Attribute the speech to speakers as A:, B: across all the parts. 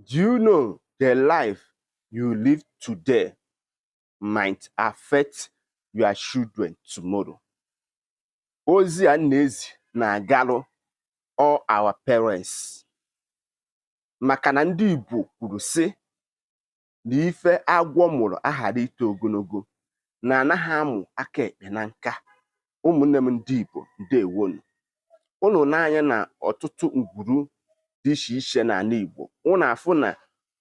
A: Do you know the life you live today might affect your children tomorrow? Ozi a na-ezi na-agalụ all our parents. Maka na ndị Igbo kwuru sị na ife agwọ mụrụ aghara ito ogologo na anaghị amụ aka ekpe na nka. Ụmụnne m ndị Igbo, ndewonu. Unu n'anya na ọtụtụ ngwuru dị iche iche n'ala Igbo. Unu afụ na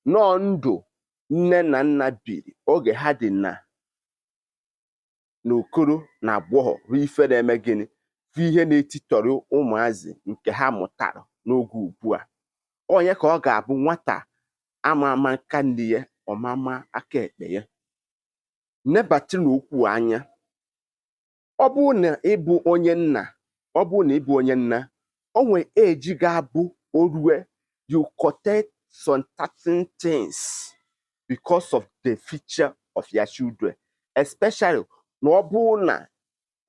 A: nọọ ndụ nne na nna biri oge ha dị n'okoro na agbọghọ bụ ife na-eme gịnị? Bụ ihe na-etitọrọ ụmụazị nke ha mụtara n'oge ugbu a. Onye ka ọ ga-abụ nwata ama ama nka nne ya ọmama aka ekpe ya. Nebata n'okwu anya. Ọ bụrụ na ịbụ onye nna, o nwere eji ga-abụ orue you protect some certain things because of the future of your children, especially na ọ bụrụ na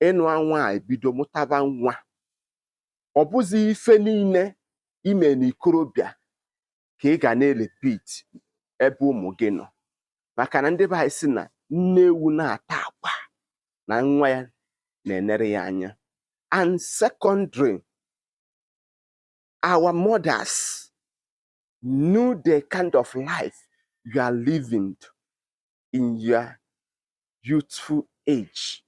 A: ịnụ nwa ebido mụtaba nwa. Ọ bụzi ife niile ime n'ikorobịa ka ị ga na-repeat ebe ụmụ gị nọ. Maka na ndị be anyị sị na nne ewu na-ata akwa na nwa ya na-enere ya anya. And secondary, our mothers knew the kind of life you are living in your youthful age.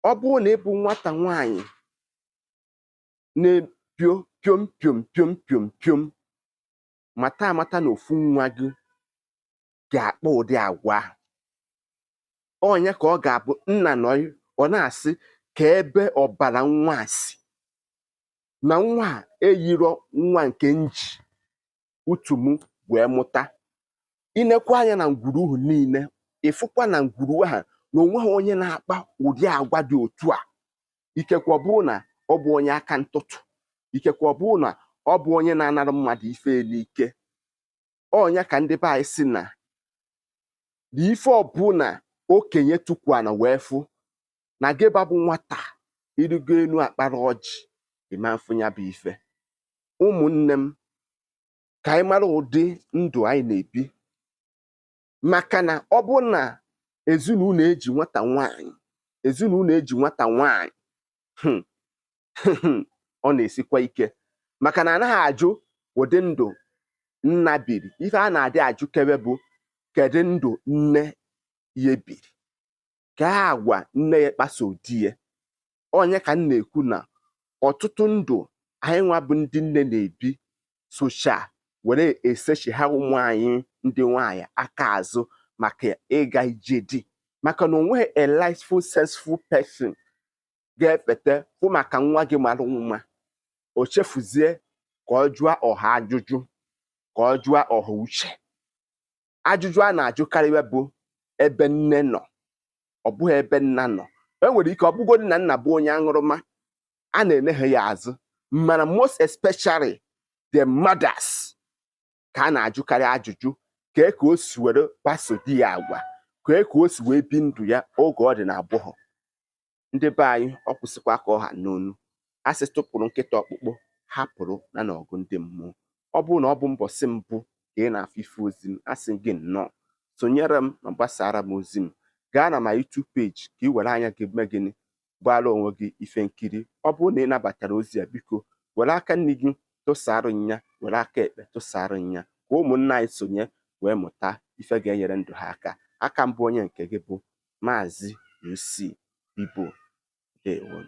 A: Ọ bụrụ na ịbụ nwata nwanyị na-epio piom piom piom piom piom, mata amata na ofu nwa gị ga-akpa ụdị agwa ahụ. Onye ka ọ ga-abụ nna nọ ọ na-asị ka ebe ọbara nwa si na nwa a eyiro nwa nke nji utumu wee mụta. Inekwa anya na ngwuru ahụ niile, ịfụkwa na ngwuru ahụ na onweghị onye na-akpa ụdị agwa dị otu a. Ikekwe ọ bụrụ na ọ bụ onye aka ntụtụ, ikekwe ọ bụrụ na ọ bụ onye na-anara mmadụ ife n'ike. Onye ka ndị be anyị si na ife ọbụla okenye tukwana wee fụ na gị babụ nwata irigo enu akpara ọjị ịma mfụnya bụ ife. Ụmụnne m, ka anyị mara ụdị ndụ anyị na-ebi. Maka na ọ bụ na ezinụlọ eji nwata nwaanyị ọ na-esikwa ike. Maka na anaghị ajụ ụdị ndụ nna biri. Ife a na-adị ajụkebe bụ kedu ndụ nne ya biri, ka agwa nne ya kpaso di ya. Onye ka m na-ekwu na ọtụtụ ndụ anyị nwa bụ ndị nne na-ebi socha were esechi ha ụmụ anyị ndị nwaanyị aka azụ maka ịga ije di. Maka na onweghị a lifeful successful person ga-efete fụ maka nwa gị mara nwa o chefuzie ka ọ jụọ ọha ajụjụ, ka ọ jụọ ọha uche. Ajụjụ a na-ajụkarịwa bụ ebe nne nọ, ọ bụghị ebe nna nọ. E nwere ike ọ bụgodị na nna bụ onye aṅụrụma, a na-eneghe ya azụ. Mana most especially the mothers ka a na-ajụkarị ajụjụ kee ka o si were gbaso di ya agwa, kee ka o si wee bi ndụ ya oge ọ dị na agbọghọ. Ndị be anyị, ọ kwụsịkwa ka ọha n'onu. A sị tụpụrụ nkịta ọkpụkpụ hapụrụ na n'ọgụ ndị mmụọ. Ọ bụrụ na ọ bụ mbọsị mbụ ka ị na-afụ ife ozi m, asị gị nnọọ sonyere m ma gbasara m ozi m. Gaa na ma YouTube page ka ị were anya gị mee gịnị? Gbaara onwe gị ife nkiri. Ọ bụrụ na ị nabatara ozi a, biko were aka nne gị tụsara nya, were aka ekpe tụsara nya, ka ụmụnna anyị sonye wee mụta ife ga-enyere ndụ ha aka. Aka mbụ onye nke gị bụ Maazi-UC Igbo. Ndewo.